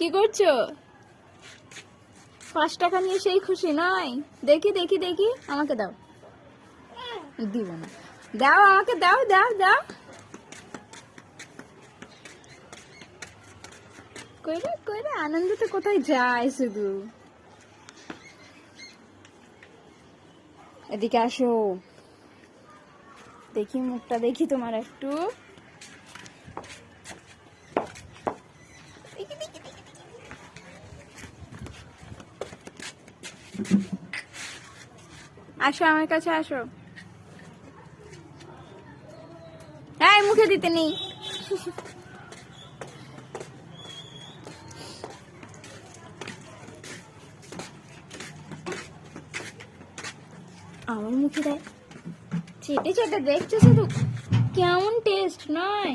কি করছো? 5 টাকা নিয়ে সেই খুশি নয়? দেখি দেখি দেখি, আমাকে দাও। দিব না, দাও আমাকে, দাও দাও দাও। কইরে কইরে আনন্দতে কোথায় যায় শুধু। এদিকে আসো, দেখি মুখটা দেখি তোমার একটু। দেখি, দেখি, দেখি, দেখি। আসো আমার কাছে আসো। এই মুখে দিতে নেই। আমার মুখে দেয়, চেটে চেটে দেখছো শুধু, কেমন টেস্ট নয়।